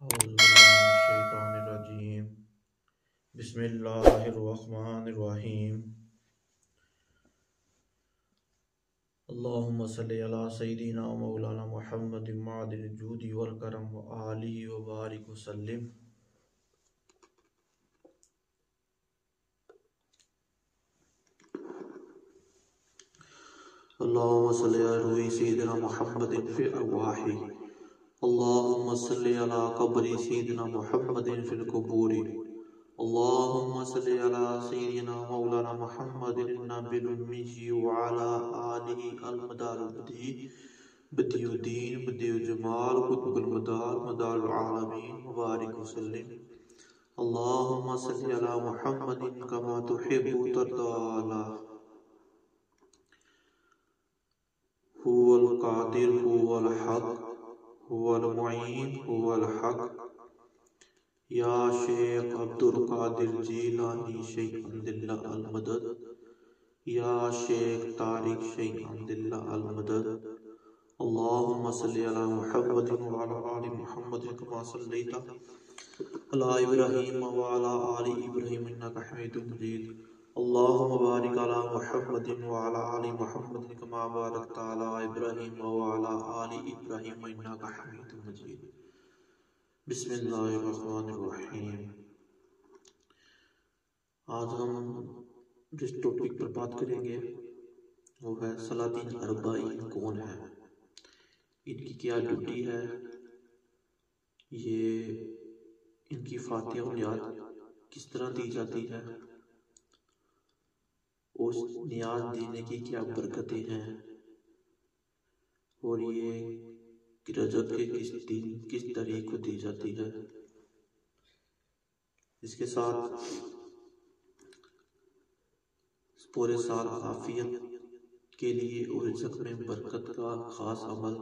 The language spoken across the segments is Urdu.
أعوذ بالله من الشيطان الرجيم. بسم الله الرحمن الرحيم. اللهم صل على سيدنا ومولانا محمد معدن الجود والكرم وآله وبارك وسلم. اللهم صل على روح سيدنا محمد في الأرواح. اللهم صل على قبر سيدنا محمد في القبور. اللهم صل على سيدنا مولانا محمد النبي الأمي وعلى آله المدار بديع الدين بديع الجمال قطب المدار مدار العالمين مبارك وسلم. اللهم صل على محمد كما تحب وترضى. هو القادر هو الحق هو المعين هو الحق. یا شیخ عبد القادر جیلانی شیخ عبداللہ المدد. یا شیخ طارق شیخ عبداللہ المدد. اللہم صلی علی محمد وعلی آل محمد کما صلیت علی ابراہیم وعلی آل ابراہیم انکا حمید مجید. اللہم بارک علی محمد وعلی آل محمد کما بارکت علی ابراہیم وعلی آل ابراہیم انکا حمید مجید. بسم اللہ الرحمن الرحیم. آج ہم جس ٹاپک پر بات کریں گے وہ ہے سلاطین اربعین کون ہیں، ان کی کیا ڈیوٹی ہے، یہ ان کی فاتحہ و نیاز کس طرح دی جاتی ہے، اس نیاز دینے کی کیا برکتیں ہیں، اور یہ رجب کے کس دن کس تاریخ کو دی جاتی ہے. اس کے ساتھ پورے سال عافیت کے لیے اور رزق میں برکت کا خاص عمل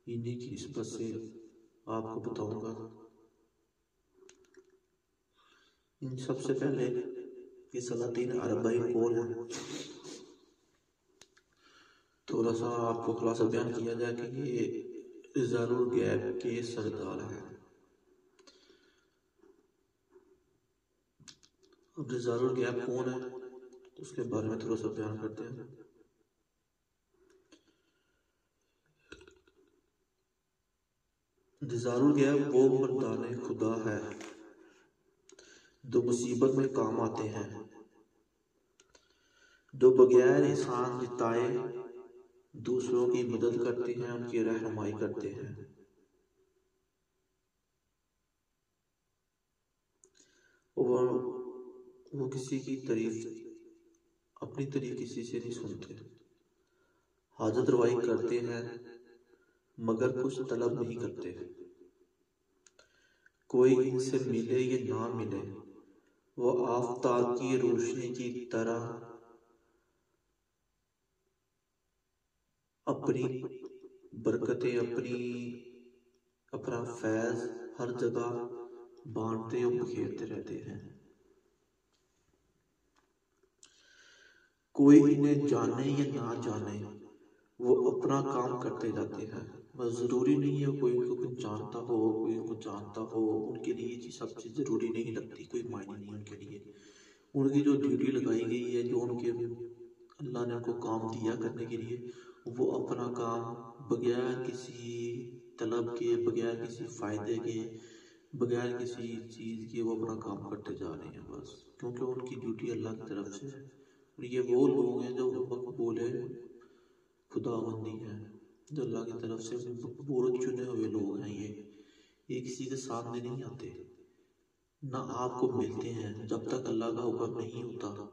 انہی کی نسبت سے آپ کو بتاؤں گا. ان سب سے پہلے یہ سلاطین اربعین کون ہیں، تھوڑا سا آپ کو خلاصہ بیان کیا جائے کہ یہ رضال الغیب کے سردار ہیں. اب رضال الغیب کون ہے اس کے بارے میں تھوڑا سا بیان کرتے ہیں. رضال الغیب وہ مردان خدا ہے جو مصیبت میں کام آتے ہیں، جو بغیر احسان جتائے دوسروں کی مدد کرتے ہیں، ان کی رہنمائی کرتے ہیں. اور وہ کسی کی تعریف اپنی تعریف کسی سے نہیں سنتے، حاجت روائی کرتے ہیں مگر کچھ طلب نہیں کرتے. کوئی ان سے ملے یا نہ ملے وہ آفتاب کی روشنی کی طرح اپنی برکتیں اپنا فیض ہر جگہ بانٹتے اور بکھیرتے رہتے ہیں. کوئی انہیں جانے یا نہ جانے وہ اپنا کام کرتے جاتے ہیں. بس ضروری نہیں ہے کوئی ان کو کچھ جانتا ہو کوئی ان کو جانتا ہو، ان کے لیے سب چیز ضروری نہیں لگتی، کوئی معنی نہیں ان کے لیے. ان کی جو ڈیوٹی لگائی گئی ہے، جو ان کے اللہ نے ان کو کام دیا کرنے کے لیے، وہ اپنا کام بغیر کسی طلب کے، بغیر کسی فائدے کے، بغیر کسی چیز کے وہ اپنا کام کرتے جا رہے ہیں بس، کیونکہ ان کی ڈیوٹی اللہ کی طرف سے ہے. اور یہ وہ لوگ ہیں جو مقبول خدا بندی ہیں، جو اللہ کی طرف سے مقبول چنے ہوئے لوگ ہیں. یہ کسی کے سامنے نہیں آتے، نہ آپ کو ملتے ہیں جب تک اللہ کا حکم نہیں ہوتا.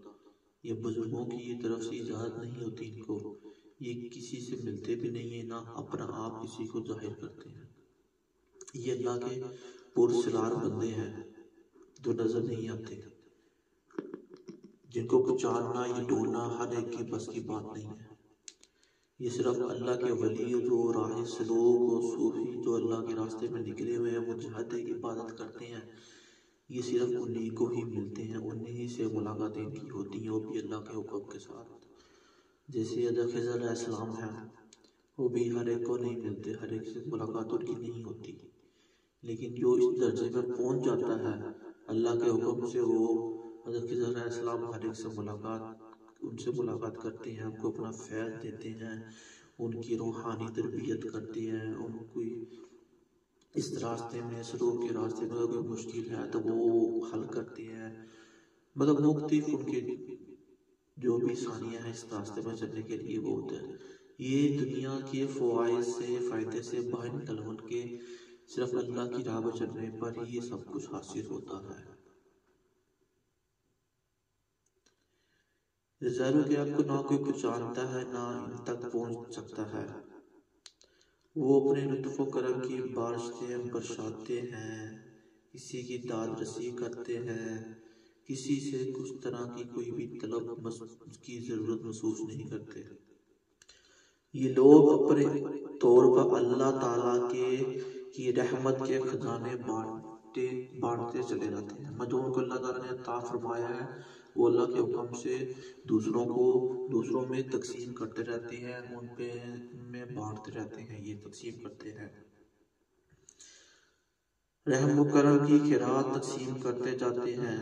یہ بزرگوں کی طرف سے اجازت نہیں ہوتی ان کو، یہ کسی سے ملتے بھی نہیں ہیں، نہ اپنا آپ کسی کو ظاہر کرتے ہیں. یہ اللہ کے پرسرار بندے ہیں جو نظر نہیں آتے، جن کو پہچاننا یا ڈھونڈنا ہر ایک کی بس کی بات نہیں ہے. یہ صرف اللہ کے ولی جو راہ سلوک و صوفی جو اللہ کے راستے میں نکلے ہوئے ہیں، وہ جہاد کی عبادت کرتے ہیں، یہ صرف انہی کو ہی ملتے ہیں، انہی سے ملاقاتیں کی ہوتی ہیں، وہ بھی اللہ کے حکم کے ساتھ. جیسے حضرت خضر علیہ السلام ہیں، وہ بھی ہر ایک کو نہیں ملتے، ہر ایک سے ملاقات ان کی نہیں ہوتی. لیکن جو اس درجے میں پہنچ جاتا ہے اللہ کے حکم سے، وہ حضرت خضر علیہ السلام ان سے ملاقات کرتے ہیں، ان کو اپنا فیض دیتے ہیں، ان کی روحانی تربیت کرتے ہیں، ان کو اس راستے میں، سلوک کے راستے میں کوئی مشکل ہے تو وہ حل کرتے ہیں، مطلب مختلف ان کے جو بھی ثانیہ ہے اس راستے میں چلنے کے لیے وہ ہوتا ہے۔ یہ دنیا کے فوائد سے، فائدے سے باہر نکل کے صرف اللہ کی راہ پر چلنے پر ہی یہ سب کچھ حاصل ہوتا ہے۔ ظاہر کہ آپ کو نہ کوئی پہچانتا ہے، نہ ان تک پہنچ سکتا ہے۔ وہ اپنے لطف و کرم کی بارشیں برساتے ہیں، کسی کی داد رسی کرتے ہیں، کسی سے کچھ طرح کی کوئی بھی طلب کی ضرورت محسوس نہیں کرتے۔ یہ لوگ اپنے طور پر اللہ تعالیٰ کی رحمت کے خزانے بانٹتے چلے جاتے ہیں۔ جو ان کو اللہ تعالیٰ نے عطا فرمایا ہے وہ اللہ کے حکم سے دوسروں میں تقسیم کرتے رہتے ہیں، ان میں بانٹتے رہتے ہیں، یہ تقسیم کرتے ہیں، رحم و کرم کی خیرات تقسیم کرتے جاتے ہیں۔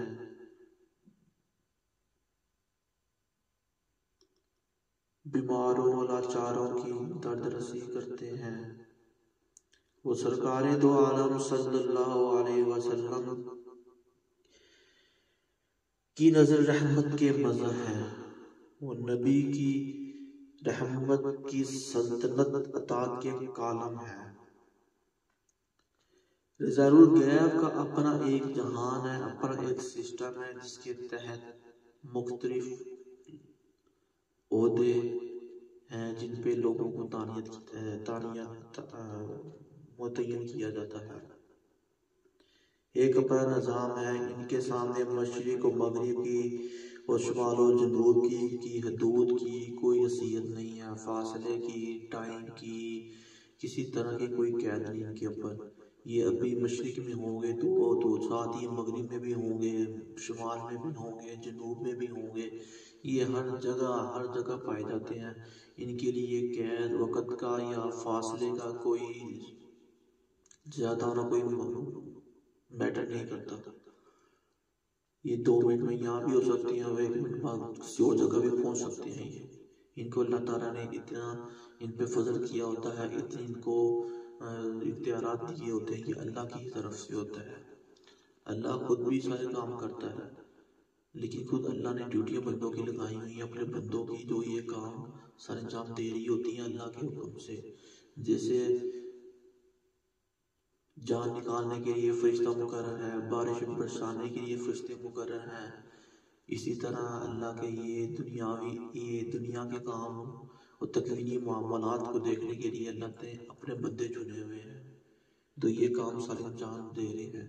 بیماروں اور لاچاروں کی درد رسی کرتے ہیں۔ وہ سرکار دو عالم صلی اللہ علیہ وسلم کی نظر رحمت کے مظہر ہیں، وہ نبی کی رحمت کی سلطنت عطا کے کالم ہے۔ ضرور غیب کا اپنا ایک جہان ہے، اپنا ایک سسٹم ہے جس کے تحت مختلف عہدے ہیں جن پہ لوگوں کو متعین کیا جاتا ہے۔ ایک اپنا نظام ہے، ان کے سامنے مشرق و مغرب کی اور شمال و جنوب کی حدود کی کوئی حیثیت نہیں ہے، فاصلے کی، ٹائم کی، کسی طرح کی کوئی قید نہیں ان کے اوپر۔ یہ ابھی مشرق میں ہوں گے تو ساتھ ہی مغرب میں بھی ہوں گے، شمال میں بھی ہوں گے، جنوب میں بھی ہوں گے، یہ ہر جگہ پائے جاتے ہیں۔ ان کے لیے قید وقت کا یا فاصلے کا کوئی زیادہ ہونا کوئی میٹر نہیں کرتا۔ یہ 2 منٹ میں یہاں بھی ہو سکتی ہیں، 1 منٹ بعد کسی اور جگہ بھی پہنچ سکتے ہیں۔ ان کو اللہ تعالیٰ نے اتنا ان پہ فضل کیا ہوتا ہے، اتنے ان کو اختیارات دیے ہوتے ہیں، یہ اللہ کی طرف سے ہوتا ہے۔ اللہ خود بھی سارے کام کرتا ہے، لیکن خود اللہ نے ڈیوٹیاں بندوں کی لگائی ہوئی ہیں، اپنے بندوں کی جو یہ کام سر انجام دے رہی ہوتی ہیں اللہ کے حکم سے۔ جیسے جان نکالنے کے لیے فرشتہ مقرر ہے، بارش برسانے کے لیے فرشتے مقرر ہیں، اسی طرح اللہ کے یہ دنیا کے کام اور تکوینی معاملات کو دیکھنے کے لیے اللہ نے اپنے بندے چنے ہوئے ہیں، تو یہ کام سارے انجام دے رہے ہیں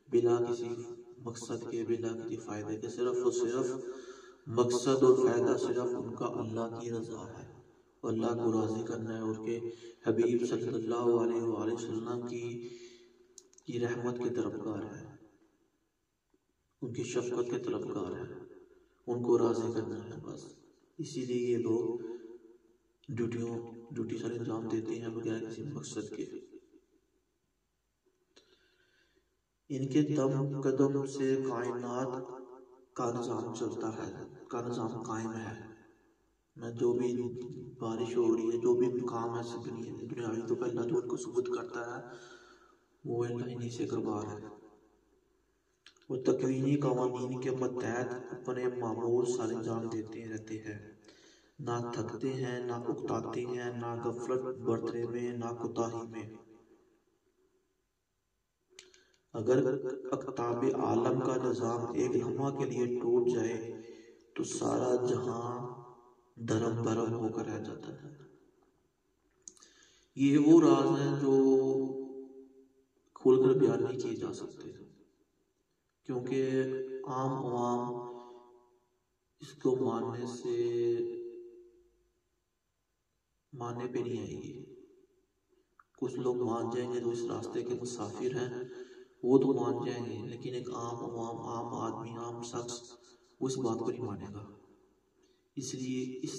بلا کسی مقصد کے، بلا کسی فائدے کے، صرف اور صرف مقصد اور فائدہ صرف ان کا اللہ کی رضا ہے، اللہ کو راضی کرنا ہے، اور کہ حبیب صلی اللہ علیہ وآلہ وسلم کی رحمت کے طلبگار ہے، ان کی شفقت کے طلبگار ہے، ان کو راضی کرنا ہے بس۔ اسی لیے یہ لوگ ڈیوٹی سارے انجام دیتے ہیں بغیر کسی مقصد کے۔ ان کے دم قدم سے کائنات کا نظام چلتا ہے، کا نظام قائم ہے۔ جو بھی بارش ہو رہی ہے، جو بھی کام ہے دنیاوی، تو پہلا جو ان کو ثبوت کرتا ہے وہ اللہ انہی سے کروا رہا ہے۔ وہ تکوینی قوانین کے متحد اپنے معمول سارے انجام دیتے رہتے ہیں، نہ تھکتے ہیں، نہ اکتاتے ہیں، نہ غفلت برتنے میں، نہ کوتاہی میں۔ اگر اقطاب عالم کا نظام ایک لمحہ کے لیے ٹوٹ جائے تو سارا جہاں دھرم برہم ہو کر رہ جاتا ہے۔ یہ وہ راز ہیں جو کھول کر بیان نہیں کیے جا سکتے، کیونکہ عام عوام اس کو ماننے پہ نہیں آئے گی۔ کچھ لوگ مان جائیں گے جو اس راستے کے مسافر ہیں، وہ تو مان جائیں گے، لیکن ایک عام عوام، عام آدمی، عام شخص وہ اس بات کو نہیں مانے گا۔ اس لیے اس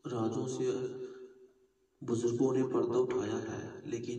رازوں سے بزرگوں نے پردہ اٹھایا ہے، لیکن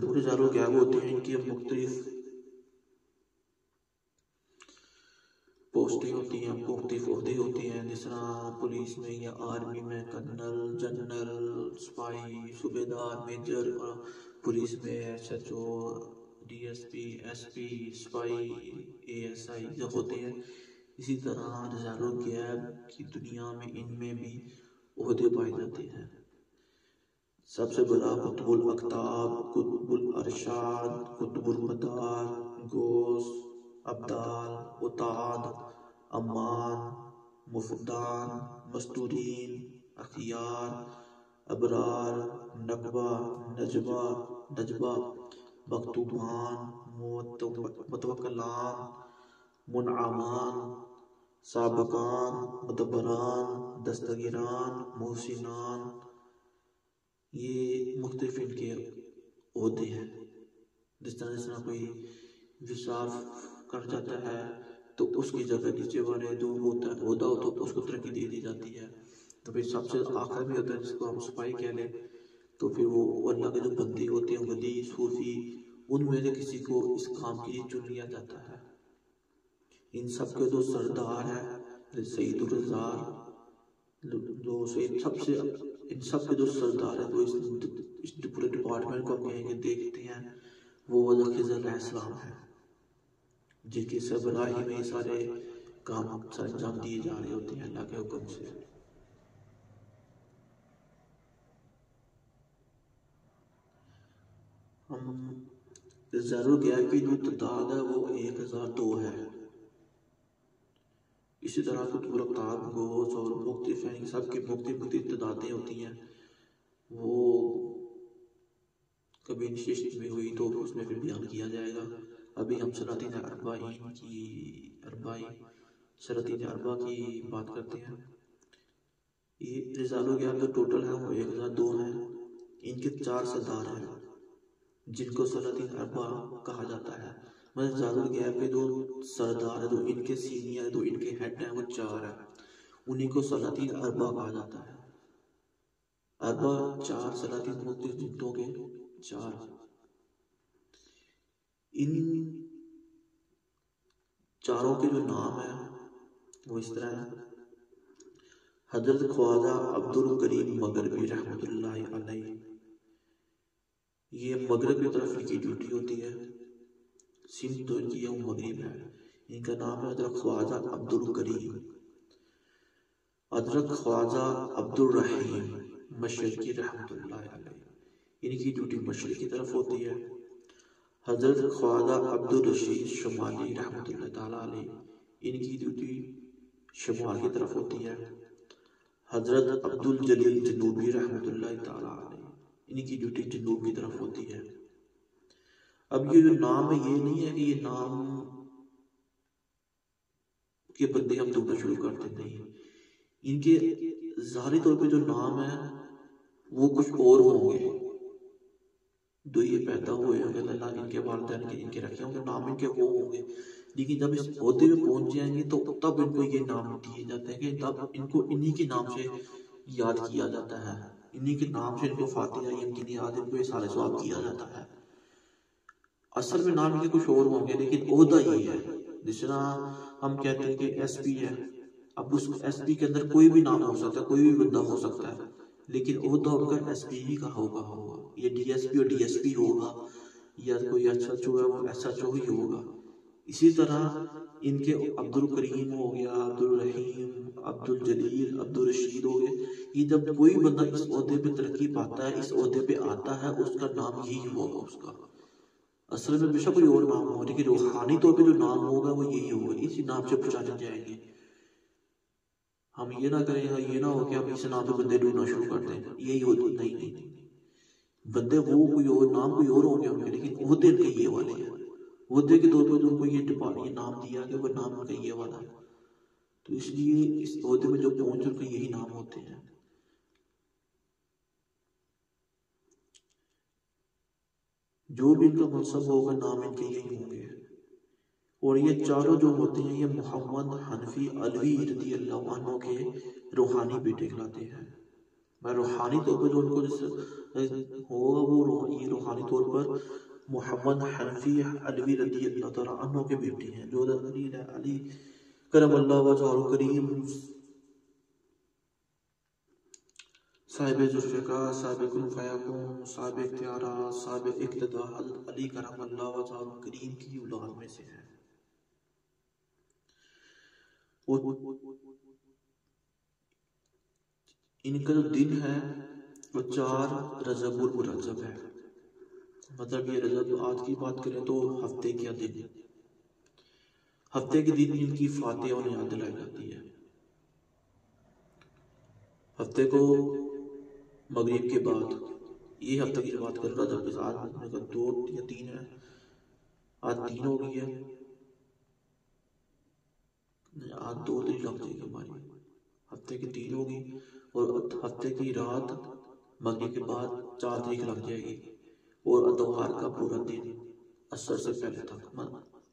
دو رجال غیب ہوتے ہیں، ان کی مختلف پوسٹیں ہوتی ہیں، مختلف عہدے ہوتے ہیں، جس طرح پولیس میں یا آرمی میں کرنل، جنرل، سپاہی، صوبیدار، میجر، اور پولیس میں S H O, D S P, S P, سپاہی، اے ایس آئی جو ہوتے ہیں، اسی طرح رجال الغیب کی دنیا میں ان میں بھی عہدے پائے جاتے ہیں۔ سب سے بڑا قطب الاقطاب، قطب الارشاد، قطب المدار، غوث، ابدال، اتاد، امان، مفدان، مستورین، اخیار، ابرار، نقبہ، نجبہ، مکتوبان، متوکلان، منعمان، سابقان، مدبران، دستگیران، محسنان، یہ مختلف ان کے عہدے ہیں۔ جس طرح کوئی وصال کر جاتا ہے تو اس کی جگہ نیچے والے جو عہدہ ہوتا ہے اس کو ترقی دے دی جاتی ہے۔ تو پھر سب سے آخر میں ہوتا ہے جس کو ہم سپاہی کہہ لیں، تو پھر وہ اللہ کے جو بندے ہوتے ہیں، ولی، صوفی، ان میں سے کسی کو اس کام کے لیے چن لیا جاتا ہے۔ ان سب کے جو سردار ہیں، سید الرزار، ان سب کے جو سردار ہیں، جو اس پورے ڈپارٹمنٹ کو کہیں گے دیکھتے ہیں، وہ خضر علیہ السلام ہیں، جن کی سربراہی میں یہ سارے کام سر انجام دیے جا رہے ہوتے ہیں اللہ کے حکم سے۔ ہم رجال الغیب کی جو تعداد ہے وہ 1002 ہے۔ اسی طرح قطب الاقطاب، غوث اور مختلف ہیں، سب کی مختلف تعدادیں ہوتی ہیں۔ وہ کبھی نشست میں ہوئی تو اس میں پھر بیان کیا جائے گا۔ ابھی ہم سلاطین اربع کی بات کرتے ہیں۔ یہ رجال الغیب جو ٹوٹل ہیں وہ 1002 ہیں۔ ان کے 4 سردار ہیں جن کو سلاطین اربع کہا جاتا ہے۔ مطلب رجال الغیب کے جو سردار ہیں، جو ان کے سینئر، جو ان کے ہیڈ ہیں، وہ 4 ہیں، انہیں کو سلاطین اربع کہا جاتا ہے۔ اربع 4 سلاطین مختلف جنتوں کے 4۔ ان چاروں کے جو نام ہیں وہ اس طرح ہیں۔ حضرت خواجہ عبد الکریم مغربی رحمۃ اللہ علیہ، یہ مغرب کی طرف ان کی ڈیوٹی ہوتی ہے۔ سندھ تو ان کی وہ مغرب ہے۔ ان کا نام ہے حضرت خواجہ عبد الکریم۔ حضرت خواجہ عبد الرحیم مشرقی رحمۃ اللہ علیہ، ان کی ڈیوٹی مشرق کی طرف ہوتی ہے۔ حضرت خواجہ عبد الرشید شمالی رحمۃ اللہ تعالیٰ علیہ، ان کی ڈیوٹی شمال کی طرف ہوتی ہے۔ حضرت عبد الجلیل جنوبی رحمۃ اللہ تعالیٰ علیہ، ان کی ڈیوٹی جنوب کی طرف ہوتی ہے۔ اب یہ جو نام ہے، یہ نہیں ہے کہ یہ نام کے بندے ہم ڈھونڈنا شروع کرتے، نہیں۔ ان کے ظاہری طور پہ جو نام ہے وہ کچھ اور ہوں گے، جو یہ پیدا ہوئے ہیں، اللہ ان کے والدین کے ان کے رکھے ہوں گے، نام ان کے وہ ہوں گے، لیکن جب اس عہدے میں پہنچ جائیں گے تو تب ان کو یہ نام دیے جاتے ہیں کہ تب ان کو انہی کے نام سے یاد کیا جاتا ہے، انہی کے نام سے ان کو فاتحہ یا ان کی یاد ان کو اِصال ثواب کیا جاتا ہے۔ اصل میں نام ان کے کچھ اور ہوں گے، لیکن عہدہ یہ ہے۔ جس طرح ہم کہتے ہیں کہ ایس پی ہے، اب اس ایس پی کے اندر کوئی بھی نام ہو سکتا ہے، کوئی بھی بندہ ہو سکتا ہے، لیکن عہدہ ان کا ایس پی ہی کا ہوگا، یہ ڈی ایس پی اور ڈی ایس پی ہوگا، یا کوئی ایس ایچ او ہے وہ ایس ایچ او ہی ہوگا۔ اسی طرح ان کے عبد الکریم ہو گیا، عبد الرحیم، عبد الجلیل، عبد الرشید ہو گئے، یہ جب کوئی بندہ اس عہدے پہ ترقی پاتا ہے، اس عہدے پہ آتا ہے، اس کا نام یہی ہوگا اس کا۔ اصل میں بے شک کوئی اور نام ہوگا، لیکن روحانی طور پہ جو نام ہوگا وہ یہی ہوگا، اسی نام سے پہچانے جائیں گے۔ ہم یہ نہ کریں، یہ نہ ہو کہ ہم اس نام پہ بندے ڈھونڈنا شروع کر دیں، یہی ہوتا نہیں، بندے وہ کوئی اور نام کوئی اور ہوں گے، لیکن عہدے ان کے یہ والے ہیں۔ عہدے کے طور پر جو ان کو یہ نام دیا گیا وہ نام ان کا یہ والا ہے، تو اس لیے اس عہدے میں جو پہنچ ان کے یہی نام ہوتے ہیں۔ جو بھی ان کا منصب ہوگا نام ان کے یہی ہوں گے۔ اور یہ چاروں جو ہوتے ہیں، یہ محمد حنفی علوی رضی اللہ عنہ کے روحانی بیٹے کہلاتے ہیں۔ میں روحانی طور پر جو ان کو جس ہوگا وہ یہ روحانی طور پر محمد حنفی علوی رضی اللہ تعالیٰ عنہ کے بیٹے ہیں، جو علی کرم اللہ وجہہ کریم صاحب ذوالفقار، صاحب کن فیکون، صاحب اختیارات، صاحب اقتداء حضرت علی کرم اللہ وجہہ کریم کی اولاد میں سے ہیں۔ ان کا جو دن ہے وہ 4 رجب المرجب ہے، مطلب یہ رجب آج کی بات کریں تو ہفتے کا دن، ہفتے کے دن ان کی فاتحہ اور یاد دلائی جاتی ہے۔ ہفتے کو مغرب کے بعد، یہ ہفتے کی بات کر رہا جب آج 2 یا 3 ہے، آج 3 ہو گئی ہے، آج 2 دن لگ جائے گی ہماری، ہفتے کی 3 ہوگی اور ہفتے کی رات مغرب کے بعد 4 تاریخ لگ جائے گی، اور اتوار کا پورا دن عصر سے پہلے تک،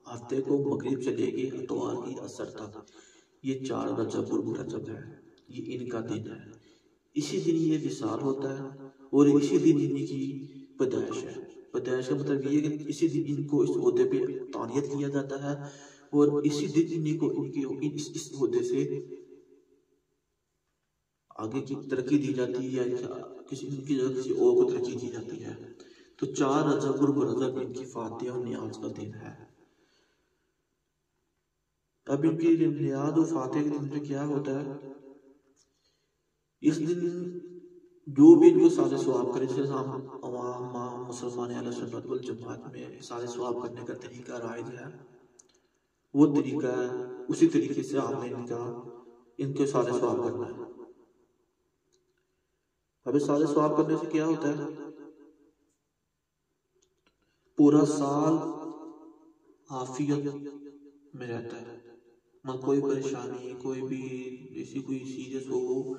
ہفتے کو مغرب سے لے کے اتوار کی عصر تک، یہ 4 رجب المرجب ہے، یہ ان کا دن ہے۔ اسی دن یہ وصال ہوتا ہے اور اسی دن ان کی پیدائش ہے۔ پیدائش کا مطلب یہ ہے کہ اسی دن ان کو اس عہدے پہ تعینات کیا جاتا ہے اور اسی دن ان کو اس عہدے سے آگے کی ترقی دی جاتی ہے، یا کسی ان کی جگہ کسی اور کو ترقی دی جاتی ہے۔ تو 4 رجب المرجب ان کی فاتحہ اور نیاز کا دن ہے۔ اب ان کی نیاز و فاتحہ کے دن پہ کیا ہوتا ہے؟ اس دن جو بھی ان کو سارے ثواب کرے، جیسے ہم عوام مسلمان اہل سنت والجماعت میں سارے ثواب کرنے کا طریقہ رائج ہے، وہ طریقہ ہے، اسی طریقے سے آپ نے ان کے سارے ثواب کرنا ہے۔ اب سارے ثواب کرنے سے کیا ہوتا ہے؟ پورا سال عافیت میں رہتا ہے، کوئی پریشانی، کوئی بھی ایسی کوئی سیریس ہو،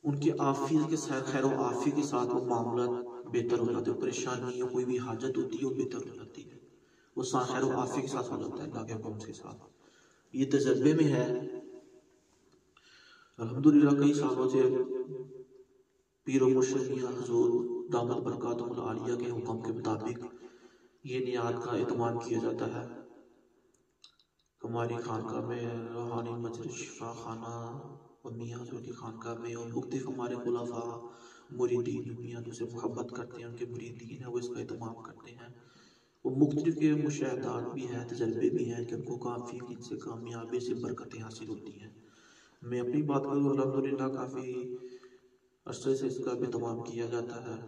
ان کی عافیت کے ساتھ، خیر و عافیت کے ساتھ وہ معاملات بہتر ہو جاتے ہیں، پریشانی کوئی بھی حاجت ہوتی ہے وہ بہتر ہو جاتی ہے، وہ خیر و عافیت کے ساتھ ہو جاتا ہے اللہ کے حکم کے ساتھ۔ یہ تجربے میں ہے، الحمدللہ کئی سالوں سے پیر و مرشد میاں حضور دامت برکاتہم العالیہ کے حکم کے مطابق یہ نیات کا اہتمام کیا جاتا ہے۔ ہماری خانقاہ میں روحانی مجلس شفا خانہ اور میاں حضور کی خانقاہ میں، اور مختلف ہمارے خلفاء مریدین میاں حضور سے محبت کرتے ہیں، ان کے مریدین ہیں وہ اس کا اہتمام کرتے ہیں، وہ مختلف کے مشاہدات بھی ہیں، تجربے بھی ہیں کہ ان کو کافی ان سے کامیابی سے برکتیں حاصل ہوتی ہیں۔ میں اپنی بات کروں الحمدللہ کافی عرصے سے اس کا بھی اہتمام کیا جاتا ہے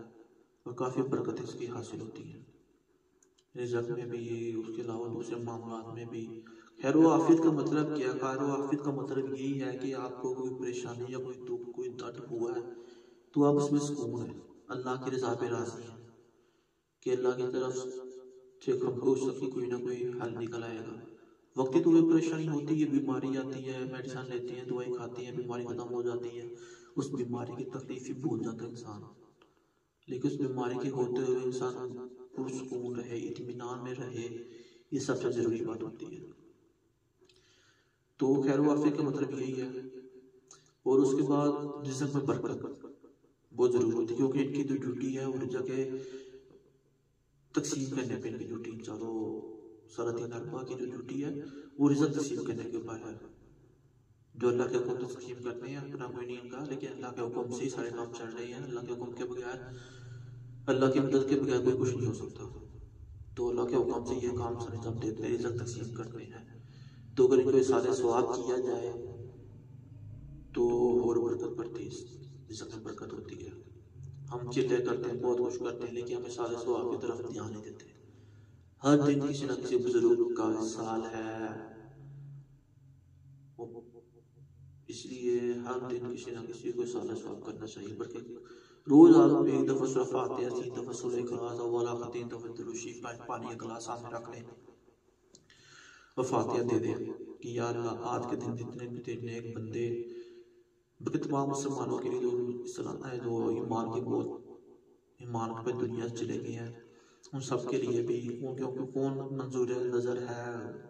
اور کافی برکتیں اس کی حاصل ہوتی ہیں، رزق میں بھی، اس کے علاوہ دوسرے معاملات میں بھی۔ خیر و عافیت کا مطلب کیا؟ خیر و عافیت کا مطلب یہی ہے کہ آپ کو کوئی پریشانی یا کوئی دکھ، کوئی درد ہوا ہے تو آپ اس میں سکون ہیں، اللہ کی رضا پہ راضی ہیں کہ اللہ کی طرف سے ہم کو اس کی کوئی نہ کوئی حل نکل آئے گا۔ وقتی تو وہ پریشانی ہوتی ہے، بیماری آتی ہے، میڈیسن لیتے ہیں، دوائی کھاتے ہیں، بیماری ختم ہو جاتی ہے، اس بیماری کی تکلیف ہی بھول جاتا ہے انسان، لیکن اس بیماری کے ہوتے ہوئے انسان پرسکون رہے، اطمینان میں رہے، یہ سب سے ضروری بات ہوتی ہے۔ تو خیر و عافیت کا مطلب یہی ہے، اور اس کے بعد رزق میں برکت بہت ضروری ہوتی ہے، کیونکہ ان کی جو ڈیوٹی ہے وہ رزق تقسیم کرنے پہ، ان کی ڈیوٹی چاروں سلاطین اربعہ کی جو ڈیوٹی ہے وہ رزق تقسیم کرنے کے اوپر ہے، جو اللہ کے حکم تقسیم کرتے ہیں، اپنا کوئی نہیں ان کا، لیکن اللہ کے حکم سے ہی سارے کام چل رہے ہیں، اللہ کے حکم کے بغیر، اللہ کی مدد کے بغیر کوئی کچھ نہیں ہو سکتا، تو اللہ کے حکم سے یہ کام سارے جب دیتے ہیں، رزق تقسیم کرتے ہیں، تو اگر ان کو سارے ثواب کیا جائے تو اور برکت بڑھتی ہے، رزق میں برکت ہوتی ہے۔ ہم چلے کرتے ہیں، بہت کچھ کرتے ہیں، لیکن ہمیں سارے ثواب کی طرف دھیان نہیں دیتے۔ ہر دن کسی نہ کسی بزرگ کا وصال ہے، اس لیے ہر دن کسی نہ کسی کو سارا ثواب کرنا چاہیے، بلکہ روز آپ ایک دفعہ سورہ فاتحہ، 3 دفعہ سورہ اخلاص، اول آخر 3 دفعہ درود شریف پانی کا گلاس سامنے رکھ لیں اور فاتحہ دے دیں کہ یا اللہ آج کے دن جتنے بھی تیرے نیک بندے، بلکہ تمام مسلمانوں کے لیے جو اسلام ہے، جو ایمان کی بہت ایمان پہ دنیا سے چلے گئے ہیں، ان سب کے لیے بھی، کیونکہ کون منظور نظر ہے،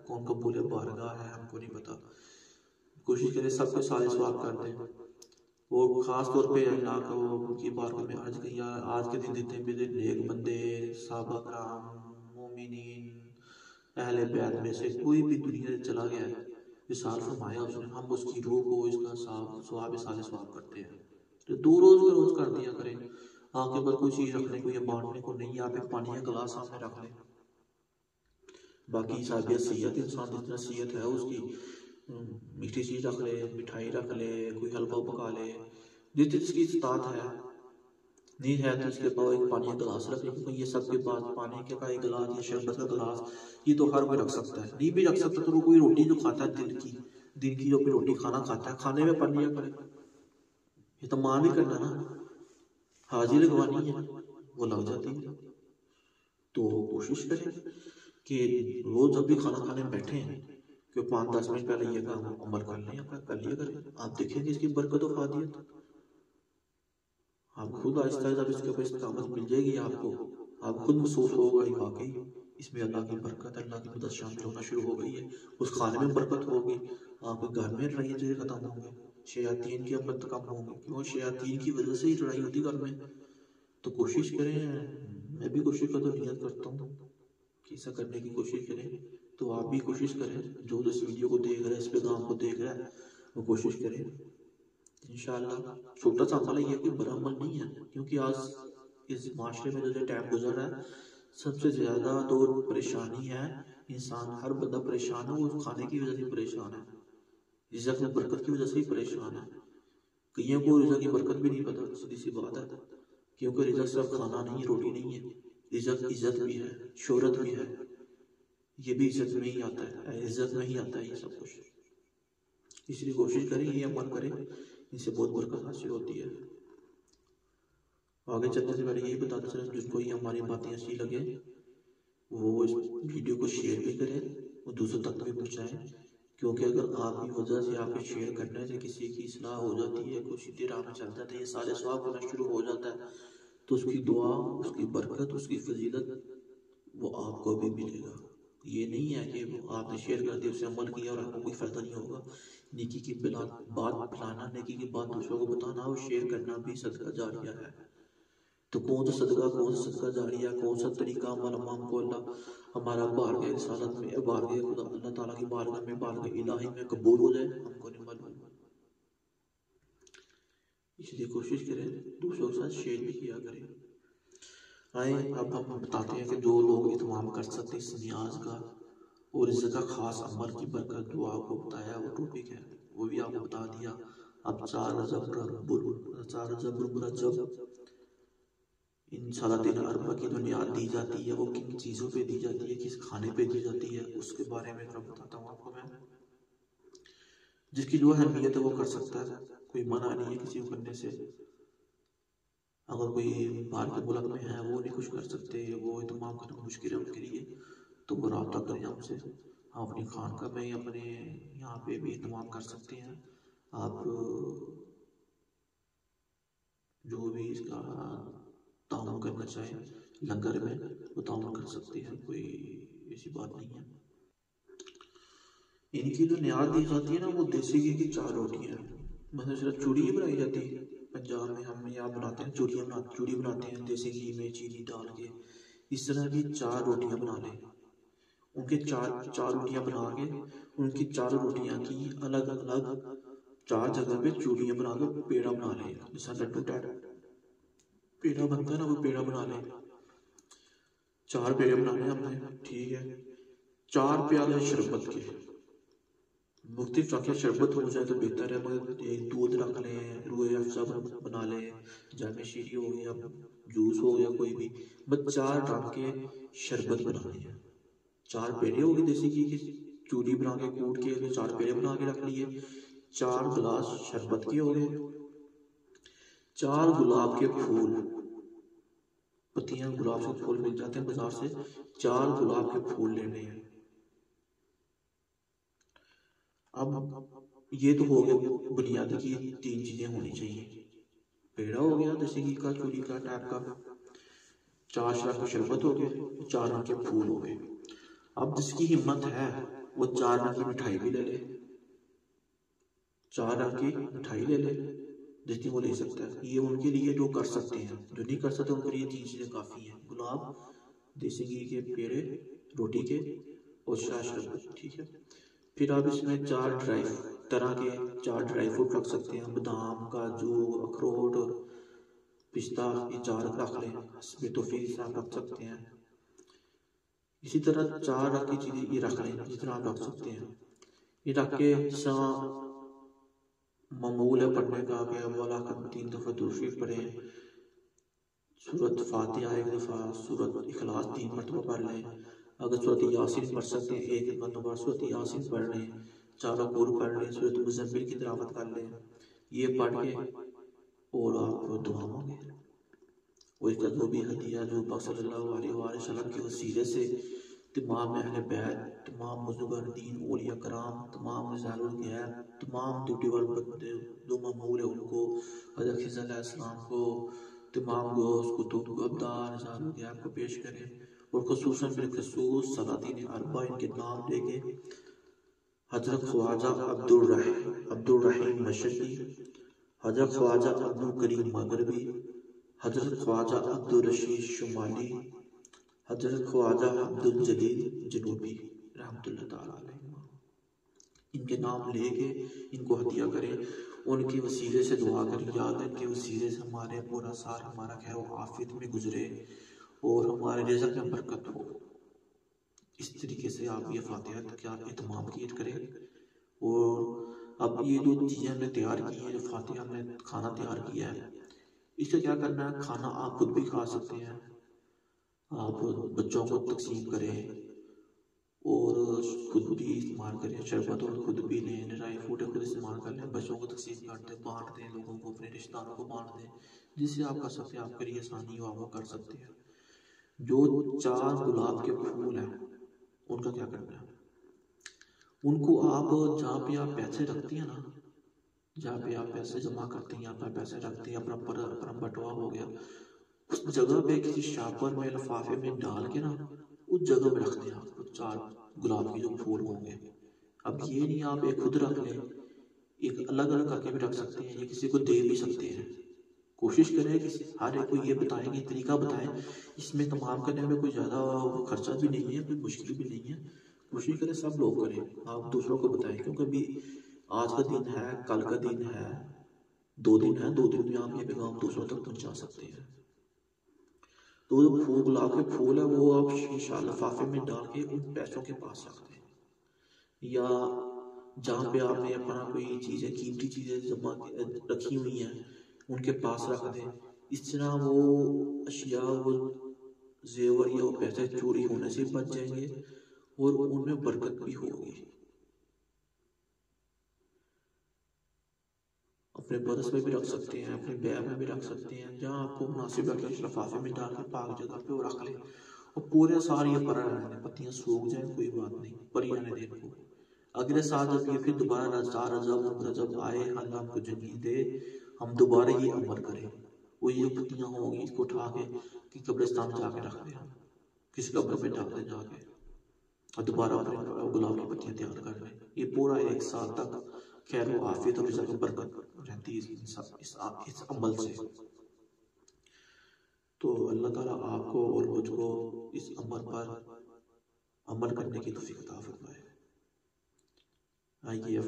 کون قبول بارگاہ ہے، ہم کو نہیں پتا، کوشش کریں سب کے سارے ثواب کر دیں۔ وہ خاص طور پہ اللہ کا وہ کی بارگاہ میں آج کے دن جتنے بھی نیک بندے صحابہ کرام مومنین اہل بیت میں سے کوئی بھی دنیا سے چلا گیا ہے وصال فرمایا اس نے، ہم اس کی روح کو اس کا ثواب صالح ثواب کرتے ہیں، تو 2 روز کا روز کر دیا کریں۔ آپ کے پاس کوئی چیز رکھنے کو یا بانٹنے کو نہیں، آپ ایک پانی کا گلاس سامنے رکھ لیں۔ باقی صحابیت سیت انسان جتنا سیت ہے اس کی میٹھی چیز رکھ لے، مٹھائی رکھ لے، کوئی حلوہ پکا لے، جس کی استطاعت ہے، نہیں ہے تو اس کے پاس ایک پانی کا گلاس رکھ لیں، کیونکہ یہ سب کے پاس پانی کا ایک گلاس یا شربت کا گلاس یہ تو ہر کوئی رکھ سکتا ہے۔ نہیں بھی رکھ سکتا تو وہ کوئی روٹی جو کھاتا ہے دن کی جو کوئی روٹی کھانا کھاتا ہے، کھانے میں پڑھ لیا کرے، یہ تو ماں بھی کرنا نا، حاضری لگوانی ہے وہ لگ جاتی ہے۔ تو کوشش کریں کہ روز جب بھی کھانا کھانے میں بیٹھے ہیں کہ 5-10 منٹ پہلے یہ کام عمل کر لیں، کر لیا کریں، آپ دیکھیں گے اس کی برکت و فادیت، آپ خود آہستہ جب اس کے اوپر استقامت مل جائے گی آپ کو، آپ خود محسوس ہوگا کہ واقعی اس میں اللہ کی برکت، اللہ کی مدد شامل ہونا شروع ہو گئی ہے، اس کھانے میں برکت ہوگی، آپ کے گھر میں لڑائی جھگڑے ختم ہوں گے، شیاطین کے عمل کم ہوں گے، کیوں شیاطین کی وجہ سے ہی لڑائی ہوتی گھر میں۔ تو کوشش کریں، میں بھی کوشش کا تو نیت کرتا ہوں کہ ایسا کرنے کی کوشش کریں، تو آپ بھی کوشش کریں، جو اس ویڈیو کو دیکھ رہے ہیں، اس پیغام کو دیکھ رہے ہیں، وہ کوشش کریں انشاءاللہ۔ چھوٹا سا عمل ہے، یہ کوئی بڑا عمل نہیں ہے، کیونکہ آج اس معاشرے میں جو ٹائم گزر رہا ہے سب سے زیادہ تو پریشانی ہے، انسان ہر بندہ پریشان ہے، وہ کھانے کی وجہ سے پریشان ہے، رزق میں برکت کی وجہ سے ہی پریشان ہے۔ کئیوں کو رزق کی برکت بھی نہیں پتہ، سیدھی سی بات ہے، کیونکہ رزق صرف کھانا نہیں، روٹی نہیں ہے، رزق عزت بھی ہے، شہرت بھی ہے، یہ بھی عزت میں ہی آتا ہے، عزت میں ہی آتا ہے یہ سب کچھ۔ اس لیے کوشش کریں، یہ عمل کریں، اس سے بہت برکت حاصل ہوتی ہے۔ آگے چلنے سے پہلے یہی بتاتے چلیں، جس کو یہ ہماری باتیں اچھی لگے وہ اس ویڈیو کو شیئر بھی کریں اور دوسروں تک بھی پہنچائیں، کیونکہ اگر آپ کی وجہ سے آپ کے شیئر کرنے سے کسی کی اصلاح ہو جاتی ہے، کوئی سیدھی راہ میں چل جاتا ہے، یہ سارے ثواب ہونا شروع ہو جاتا ہے، تو اس کی دعا، اس کی برکت، اس کی فضیلت وہ آپ کو بھی ملے گا۔ یہ نہیں ہے کہ آپ نے شیئر کر دیا، اسے عمل کیا اور آپ کو کوئی فائدہ نہیں ہوگا۔ نیکی کی بات پھیلانا، نیکی کی بات دوسروں کو بتانا اور شیئر کرنا بھی صدقہ جاریہ ہے۔ تو کون سا صدقہ، کون سا صدقہ جاریہ، کون سا طریقہ عمل ہم کو اللہ ہمارا بارگاہ رسالت میں، بارگاہ خدا اللہ تعالیٰ کی بارگاہ میں، بارگاہ الہی میں قبول ہو جائے، ہم کو نہیں معلوم۔ اس لیے کوشش کریں دوسروں کے ساتھ شیئر بھی کیا کریں۔ آئیں اب ہم بتاتے ہیں کہ جو لوگ اہتمام کر سکتے اس نیاز کا اور اس کا خاص عمل کی برکت جو آپ کو بتایا وہ ٹاپک ہے، وہ بھی آپ کو بتا دیا۔ اب 4 رجب ان سلاطین اربع کی بنیاد دی جاتی ہے، وہ کن چیزوں پہ دی جاتی ہے، کس کھانے پہ دی جاتی ہے، اس کے بارے میں بتاتا ہوں آپ کو میں۔ جس کی جو اہمیت ہے وہ کر سکتا ہے، کوئی منع نہیں ہے کسی کو کرنے سے۔ اگر کوئی باہر کے ملک میں ہے وہ نہیں کچھ کر سکتے، وہ اہتمام کرنا مشکل ہے ان کے لیے، تو وہ رابطہ کریں ہم سے، آپ اپنی خانقاہ میں اپنے یہاں پہ بھی اہتمام کر سکتے ہیں۔ آپ جو بھی اس کا تعاون کرنا چاہیں لنگر میں وہ تعاون کر سکتے ہیں، کوئی ایسی بات نہیں ہے۔ ان کی جو نیاز دی جاتی ہے نا، وہ دیسی گھی کی 4 روٹیاں ہیں، مثلا صرف چوڑی بنائی جاتی ہے پنجاب میں، ہم یہاں بناتے ہیں چوڑی بناتے ہیں دیسی گھی میں چینی ڈال کے، اس طرح کی 4 روٹیاں بنا لیں، ان کے 4 روٹیاں بنا کے ان کی 4 روٹیاں کی الگ الگ 4 جگہ پہ چوڑیاں بنا کے پیڑا بنا لیں، جیسا لڈو ٹائپ پیڑا بنتا ہے نا، وہ پیڑا بنا لیں، 4 پیڑے بنانے ہم نے، ٹھیک ہے۔ 4 پیالے شربت کے، مختلف طرح کے شربت ہو جائے تو بہتر ہے، مگر دودھ رکھ لیں، روح افزا بنا لیں، جامع شیری ہو گیا، جوس ہو گیا کوئی بھی، بس 4 ڈال کے شربت بنانی ہے۔ 4 پیڑے ہو گئے دیسی گھی کی، چوری بنا کے کوٹ کے 4 پیڑے بنا کے رکھ لیے، 4 گلاس شربت کے ہو گئے، 4 گلاب کے پھول، پتیاں گلاب کے پھول مل جاتے ہیں بازار سے، 4 گلاب کے پھول لینے ہیں۔ اب یہ تو ہو گیا بنیادی کی 3 چیزیں ہونی چاہیے، پیڑا ہو گیا دیسی گھی کا چوری کا ٹائپ کا، 4 شراب کے شربت ہو گئے، 4 رنگ کے پھول ہو گئے۔ اب جس کی ہمت ہے وہ 4 رنگ کی مٹھائی بھی لے لے، 4 رنگ کی مٹھائی لے لے، جتنی وہ لے سکتا ہے. یہ ان کے لیے جو کر سکتے ہیں. جو نہیں کر سکتے ان کے لیے 3 چیزیں کافی ہیں: گلاب، دیسی گھی کے پیڑے، روٹی کے، اور شاہ شربت. ٹھیک ہے. پھر آپ اس میں 4 ڈرائی فروٹ رکھ سکتے ہیں: بادام، کاجو، اخروٹ، پستہ. یہ 4 رکھ لیں. حسب توفیق سے آپ رکھ سکتے ہیں. اسی طرح 4 رکھ کی چیزیں یہ رکھ لیں جتنا آپ رکھ سکتے ہیں. یہ رکھ کے جیسا معمول ہے پڑھنے کا کہ اولا کا 3 دفعہ درود شریف پڑھیں، سورۃ فاتحہ 1 دفعہ، سورۃ اخلاص 3 مرتبہ پڑھ لیں. اگر سورۃ یاسین پڑھ سکتے ہیں 1 مرتبہ سورۃ یاسین پڑھ لیں، 4 پور پڑھ لیں، سورۃ مزمل کی تلاوت کر لیں. یہ پڑھ کے اور آپ دعا مانگیں. اور اس کا جو بھی ہدیہ جو پاک صلی اللہ علیہ وآلہ وسلم کے وسیلے سے تمام اہل بیت، تمام بزرگان دین، اولیاء کرام، تمام رجال الغیب، تمام ڈیوٹی والے بندے جو معمول ہے ان کو، حضرت خضر علیہ السلام کو، تمام گوس کتب ابدال رجال الغیب کو پیش کریں. اور خصوصاً بالخصوص سلاطین اربع ان کے نام لے کے حضرت خواجہ عبد الرحیم مشرقی، حضرت خواجہ عبد الکریم مغربی، حضرت خواجہ عبد الرشید شمالی، حضرت خواجہ عبد الجلیل جنوبی رحمۃ اللہ تعالیٰ علیہ. ان کے نام لے کے ان کو ہدیہ کریں، ان کے وسیلے سے دعا کریں. یا اللہ ان کے وسیلے سے ہمارے پورا سال ہمارا خیر و عافیت میں گزرے اور ہمارے رزق میں برکت ہو. اس طریقے سے آپ یہ فاتحہ کا اہتمام کریں. اور اب یہ جو چیزیں ہم نے تیار کی ہیں، جو فاتحہ ہم نے کھانا تیار کیا ہے، اس سے کیا کرنا ہے؟ کھانا آپ خود بھی کھا سکتے ہیں، آپ بچوں کو تقسیم کریں اور خود بھی استعمال کریں. شربت اور خود بھی لیں، ڈرائی فروٹ خود استعمال کر لیں، بچوں کو تقسیم کر دیں، بانٹ دیں، لوگوں کو اپنے رشتہ داروں کو بانٹ دیں. جس سے آپ کر سکتے ہیں، آپ کے لیے آسانی ہو، آپ وہ کر سکتے ہیں. جو 4 گلاب کے پھول ہیں ان کا کیا کرنا ہے؟ ان کو آپ جہاں پہ آپ پیسے رکھتے ہیں نا، جہاں پہ آپ پیسے جمع کرتے ہیں، یہاں پہ پیسے رکھتے ہیں، اپنا بٹوا ہو گیا، اس جگہ پہ کسی شاپر میں لفافے میں ڈال کے نا اس جگہ میں رکھتے ہیں آپ 4 گلاب کے جو پھول ہوں گے. اب یہ نہیں آپ ایک خود رکھ لیں، ایک الگ الگ کر کے بھی رکھ سکتے ہیں، یہ کسی کو دے بھی سکتے ہیں. کوشش کریں کہ ہر ایک کو یہ بتائیں گے، طریقہ بتائیں. اس میں تمام کرنے میں کوئی زیادہ خرچہ بھی نہیں ہے، کوئی مشکل بھی نہیں ہے. کوشش کریں سب لوگ کریں، آپ دوسروں کو بتائیں. کیونکہ ابھی آج کا دن ہے، کل کا دن ہے، 2 دن ہے، 2 دن میں آپ یہ پیغام دوسروں تک پہنچا سکتے ہیں. تو جو پھول گلاب کے پھول ہے وہ آپ شیشہ لفافے میں ڈال کے ان پیسوں کے پاس رکھتے ہیں، یا جہاں پہ آپ نے اپنا کوئی چیزیں قیمتی چیزیں جمع رکھی ہوئی ہیں ان کے پاس رکھ دیں. اس طرح وہ اشیاء، وہ زیور یا وہ پیسے چوری ہونے سے بچ جائیں گے اور ان میں برکت بھی ہوگی. اپنے برس میں بھی رکھ سکتے ہیں، اپنے بیگ میں بھی رکھ سکتے ہیں، جہاں آپ کو مناسب رکھیں. لفافے میں ڈال کے پاک جگہ پہ وہ رکھ لیں اور پورے سال یہ پڑا رہنے دیں. پتیاں سوکھ جائیں کوئی بات نہیں، پڑی رہنے دیں ان کو. اگلے سال جب یہ پھر دوبارہ رجب آئے، اللہ ہم کو جنگی دے، ہم دوبارہ یہ عمل کریں. وہ یہ پتیاں ہوں گی اس کو اٹھا کے قبرستان جا کے رکھ دیں، کسی قبر میں ڈال دیں جا کے، اور دوبارہ اپنے گلاب کی پتیاں تیار کر لیں. یہ پورا 1 سال تک خیر و عافیت اور رزق و برکت رہتی ہے اس عمل سے. تو اللہ تعالیٰ آپ کو اور مجھ کو اس عمل پر عمل کرنے کی توفیق عطا فرمائے. آئیے اب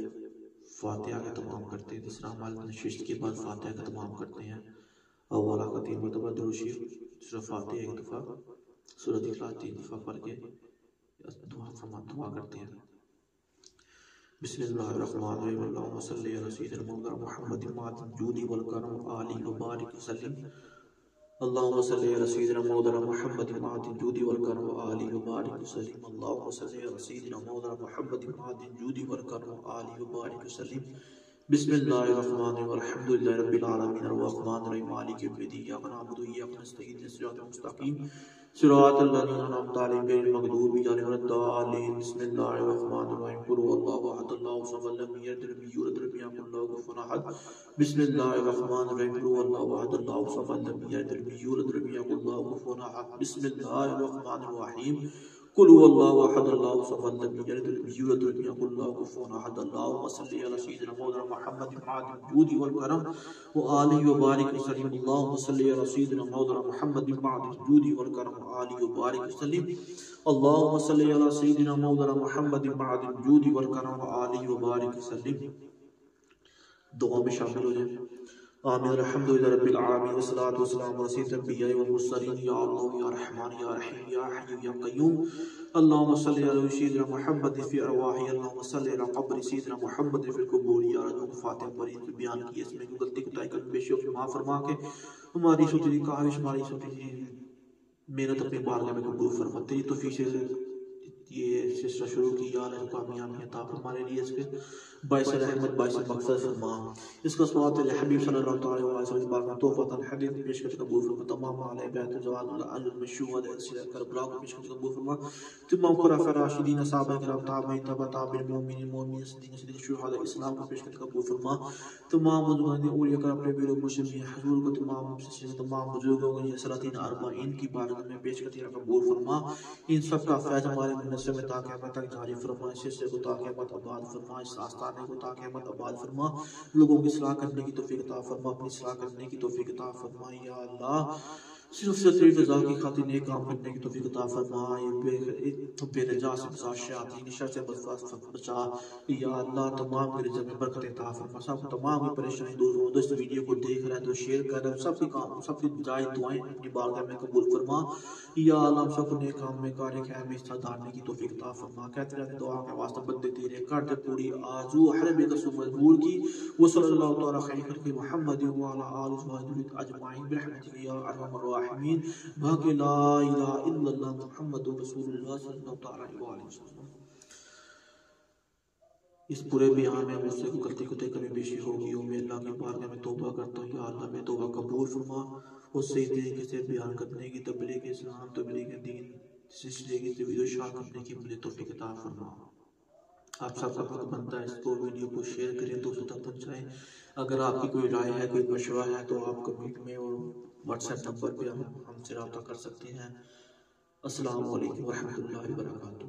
فاتحہ کا تمام کرتے ہیں. تیسرا عمل نشست کے بعد فاتحہ کا تمام کرتے ہیں. اولا کا 3 مرتبہ درود شریف، سورۃ فاتحہ 1 دفعہ، سورۃ اخلاص 3 دفعہ پڑھ کے دعا کرتے ہیں. بسم اللہ الرحمن الرحیم. اللہم صلی علی سیدنا مولانا محمد معدن جودی والکرم آلہ وبارک وسلم. اللہم صلی علی سیدنا مولانا محمد معدن جودی والکرم آلہ وبارک وسلم. اللہم صلی علی سیدنا مولانا محمد معدن جودی والکرم آلہ وبارک وسلم. بسم اللہ الرحمن الرحیم. الحمد للہ رب العالمین الرحمن الرحیم مالک یوم الدین. ایاک نعبد و ایاک نستعین اهدنا الصراط المستقیم صراط الذین انعمت علیہم غیر المغضوب علیہم ولا الضالین. بسم اللہ الرحمن الرحیم. قل هو اللہ احد اللہ الصمد لم یلد ولم یولد ولم یکن له کفوا احد. بسم اللہ الرحمن الرحیم. قل هو اللہ احد اللہ الصمد لم یلد ولم یولد ولم یکن له کفوا احد. بسم اللہ الرحمن الرحیم. قل هو الله احد الله الصمد لم يلد ولم يولد ولم يكن له كفوا احد اللهم صل على سيدنا مولانا محمد معاد الجود والكرم وآله وبارك وسلم اللهم صل على سيدنا مولانا محمد معاد الجود والكرم وآله وبارك وسلم اللهم صل على سيدنا مولانا محمد معاد الجود والكرم وآله وبارك وسلم. دعا میں شامل ہو جائیں. آمین. الحمدللہ رب العالمین والصلاۃ والسلام علی سید الانبیاء والمرسلین. یا اللہ یا رحمان یا رحیم یا حی یا قیوم. اللهم صل علی سیدنا محمد فی ارواحی. اللهم صل علی قبر سیدنا محمد فی القبور. یا رب فاتح پڑھی بیان کی اس میں غلطی کوتاہی کا بے شک معاف فرما کے ہماری سوچی کاوش ہماری سوچی محنت اپنے بارگاہ میں قبول فرما. تیری توفیق سے یہ سلسلہ شروع کی. یا اللہ کامیابی عطا ہمارے لیے اس کے باعث رحمت باعث مقصد فرما. اس کا صلوات علی حبیب صلی اللہ علیہ وسلم بارگاہ توفۃ الحدیث پیش کر قبول فرما. تمام علی بیت جواد اللہ المشہود انصار کربلا کو پیش کر قبول فرما. تمام خلفاء راشدین صحابہ کرام تابعین تبع تابعین مومنین صدیقین شہداء اسلام کو پیش کر قبول فرما. تمام بزرگان اولیاء کرام اپنے بیرو مسلمین حضور کو تمام بزرگوں کو یہ سلاطین اربعین کی بارگاہ میں پیش کر قبول فرما. ان سب کا فیض ہمارے منصب میں تا قیامت تک جاری فرما. اس سلسلے کو تا قیامت آباد فرما. اس آستانے کو تا قیامت آباد فرما. لوگوں کی اصلاح کرنے کی توفیق عطا فرما. اپنی اصلاح کرنے کی توفیق عطا فرما. یا اللہ صرف تیری رضا کی خاطر نیک کام کرنے کی توفیق عطا فرما. بے رجا سے بچا, شیاطین شر سے بچا. یا اللہ تمام کے رزق میں برکت عطا فرما. سب تمام کی پریشانی دور ہو. دوست ویڈیو کو دیکھ رہے ہیں تو شیئر کر رہے ہیں. سب کی جائز دعائیں اپنی بارگاہ میں قبول فرما. یا اللہ ہم سب کو نیک کام میں کار خیر میں حصہ دارنے کی توفیق عطا فرما. کہتے ہیں دعا کا واسطہ بندے تیرے کر دے پوری آرزو ہر بے قصو مجبور کی. وصلی اللہ تعالی خیر خلق محمد وعلی آلہ وصحبہ اجمعین برحمتک یا ارحم الراحمین. بھاگ لا الہ الا اللہ محمد رسول اللہ صلی اللہ علیہ وسلم. اس پورے بیان میں مجھ سے کوئی غلطی کوتاہی کمی بیشی ہوگی ہو میں اللہ کی بارگاہ میں توبہ کرتا ہوں. یا اللہ میں توبہ قبول فرما. اس صحیح طریقے سے بیان کرنے کی, تبلیغ اسلام, تبلیغ دین, سلسلے کی ویڈیو شیئر کرنے کی مجھے توفیق عطا فرما. آپ سب کا حق بنتا ہے اس کو ویڈیو کو شیئر کریں, دوستوں تک پہنچائیں. اگر آپ کی کوئی رائے ہے, کوئی مشورہ ہے تو آپ کمنٹ میں اور واٹس ایپ نمبر پہ ہم سے رابطہ کر سکتے ہیں. السلام علیکم ورحمۃ اللہ وبرکاتہ.